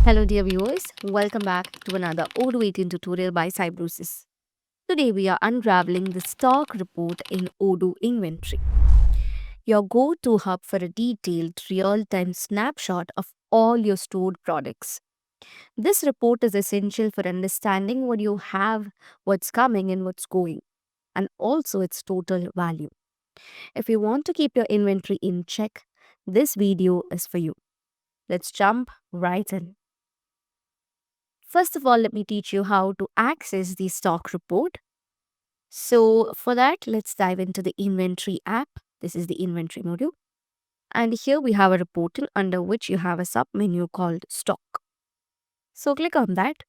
Hello, dear viewers. Welcome back to another Odoo 18 tutorial by Cybrosis. Today, we are unraveling the stock report in Odoo Inventory, your go to hub for a detailed, real time snapshot of all your stored products. This report is essential for understanding what you have, what's coming, and what's going, and also its total value. If you want to keep your inventory in check, this video is for you. Let's jump right in. First of all, let me teach you how to access the stock report. So, for that, let's dive into the inventory app. This is the inventory module. And here we have a reporting under which you have a sub menu called stock. So, click on that.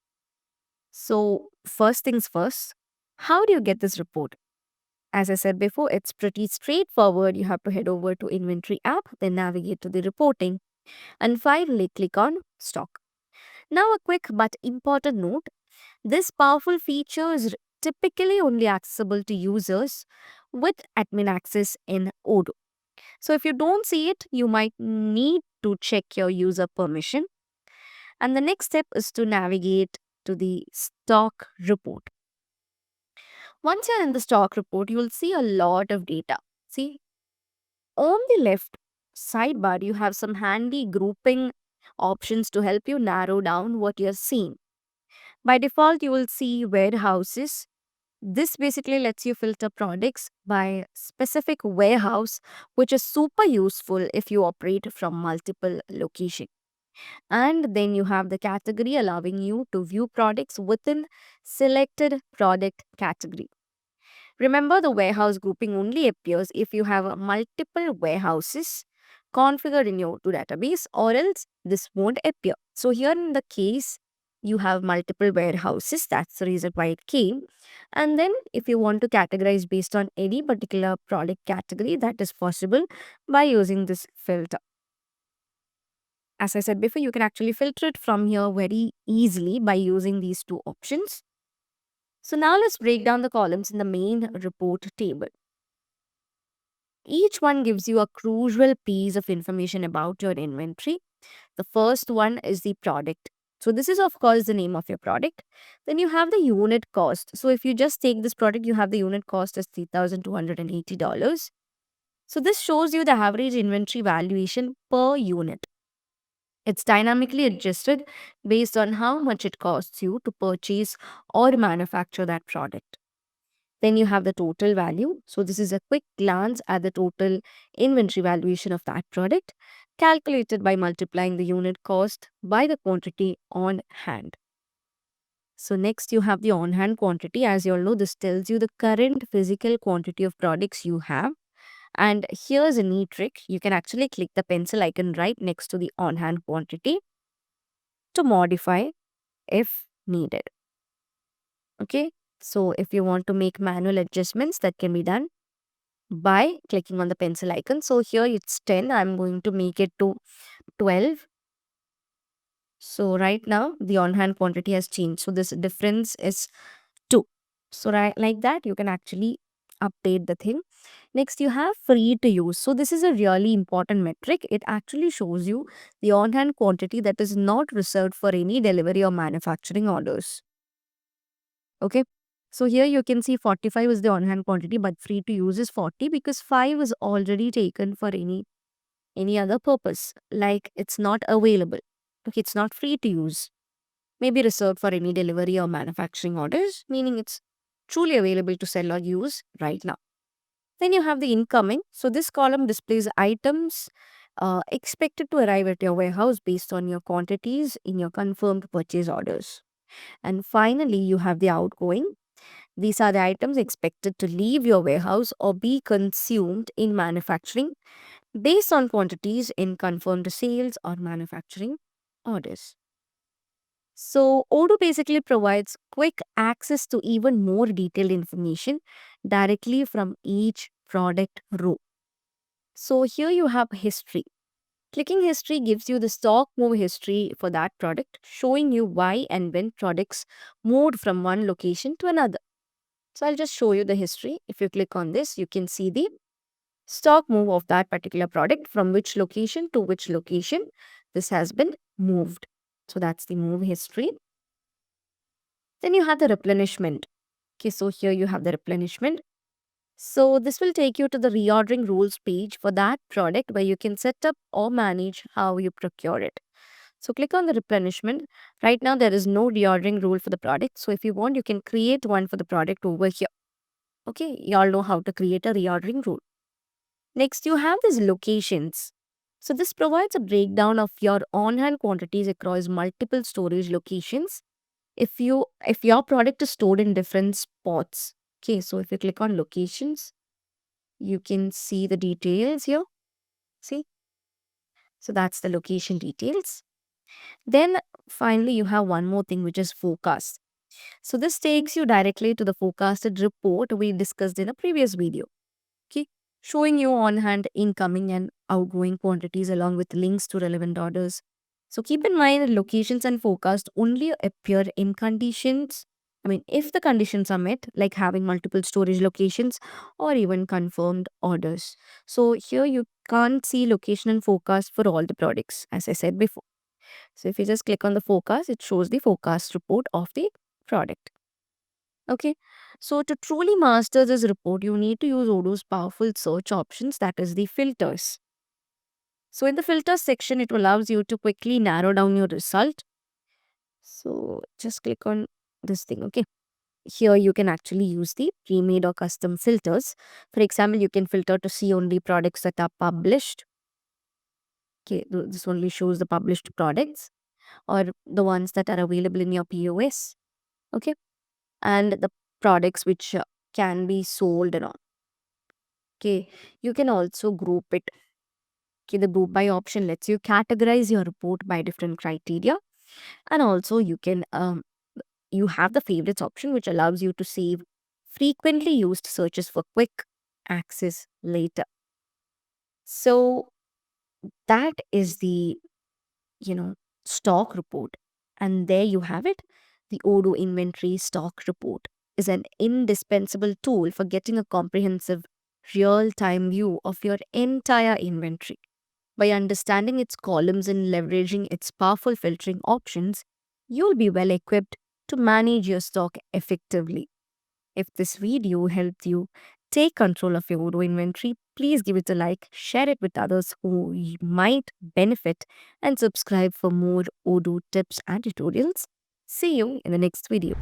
So, first things first, how do you get this report? As I said before, it's pretty straightforward. You have to head over to inventory app, then navigate to the reporting, and finally click on stock. Now, a quick but important note. This powerful feature is typically only accessible to users with admin access in Odoo. So if you don't see it, you might need to check your user permission. And the next step is to navigate to the stock report. Once you're in the stock report, you'll see a lot of data. See, on the left sidebar, you have some handy grouping options to help you narrow down what you're seeing. By default, you will see warehouses. This basically lets you filter products by specific warehouse, which is super useful if you operate from multiple locations. And then you have the category allowing you to view products within selected product category. Remember, the warehouse grouping only appears if you have multiple warehouses configured in your database, or else this won't appear. So here in the case, you have multiple warehouses. That's the reason why it came. And then if you want to categorize based on any particular product category, that is possible by using this filter. As I said before, you can actually filter it from here very easily by using these two options. So now let's break down the columns in the main report table. Each one gives you a crucial piece of information about your inventory. The first one is the product. So this is of course the name of your product. Then you have the unit cost. So if you just take this product, you have the unit cost as $3,280. So this shows you the average inventory valuation per unit. It's dynamically adjusted based on how much it costs you to purchase or manufacture that product. Then you have the total value. So this is a quick glance at the total inventory valuation of that product, calculated by multiplying the unit cost by the quantity on hand. So next you have the on hand quantity. As you all know, this tells you the current physical quantity of products you have. And here's a neat trick. You can actually click the pencil icon right next to the on hand quantity to modify if needed. Okay. So if you want to make manual adjustments, that can be done by clicking on the pencil icon. So here it's 10. I'm going to make it to 12. So right now the on-hand quantity has changed. So this difference is 2. So right like that, you can actually update the thing. Next, you have free to use. So this is a really important metric. It actually shows you the on-hand quantity that is not reserved for any delivery or manufacturing orders. Okay. So here you can see 45 is the on-hand quantity, but free to use is 40 because 5 is already taken for any other purpose. Like it's not available. Okay, it's not free to use. Maybe reserved for any delivery or manufacturing orders, meaning it's truly available to sell or use right now. Then you have the incoming. So this column displays items expected to arrive at your warehouse based on your quantities in your confirmed purchase orders. And finally, you have the outgoing. These are the items expected to leave your warehouse or be consumed in manufacturing based on quantities in confirmed sales or manufacturing orders. So, Odoo basically provides quick access to even more detailed information directly from each product row. So, here you have history. Clicking history gives you the stock move history for that product, showing you why and when products moved from one location to another. So I'll just show you the history. If you click on this, you can see the stock move of that particular product from which location to which location this has been moved. So that's the move history. Then you have the replenishment. Okay, so here you have the replenishment. So this will take you to the reordering rules page for that product where you can set up or manage how you procure it. So click on the replenishment. Right now there is no reordering rule for the product. So if you want, you can create one for the product over here. Okay, you all know how to create a reordering rule. Next, you have these locations. So this provides a breakdown of your on-hand quantities across multiple storage locations. If your product is stored in different spots. Okay, so if you click on locations, you can see the details here. See? So that's the location details. Then finally, you have one more thing, which is forecast. So this takes you directly to the forecasted report we discussed in a previous video. Okay, showing you on hand incoming and outgoing quantities along with links to relevant orders. So keep in mind locations and forecast only appear in conditions. I mean, if the conditions are met, like having multiple storage locations or even confirmed orders. So here you can't see location and forecast for all the products, as I said before. So if you just click on the forecast, it shows the forecast report of the product. Okay. So to truly master this report, you need to use Odoo's powerful search options, that is the filters. So in the filters section, it allows you to quickly narrow down your result. So just click on this thing. Okay. Here you can actually use the pre-made or custom filters. For example, you can filter to see only products that are published. Okay, this only shows the published products or the ones that are available in your POS. Okay, and the products which can be sold and all. Okay, you can also group it. Okay, the group by option lets you categorize your report by different criteria, and also you have the favorites option which allows you to save frequently used searches for quick access later. So that is the you know stock report, and there you have it. The Odoo inventory stock report is an indispensable tool for getting a comprehensive real time view of your entire inventory. By understanding its columns and leveraging its powerful filtering options, you'll be well equipped to manage your stock effectively. If this video helped you take control of your Odoo inventory, please give it a like, share it with others who might benefit, and subscribe for more Odoo tips and tutorials. See you in the next video.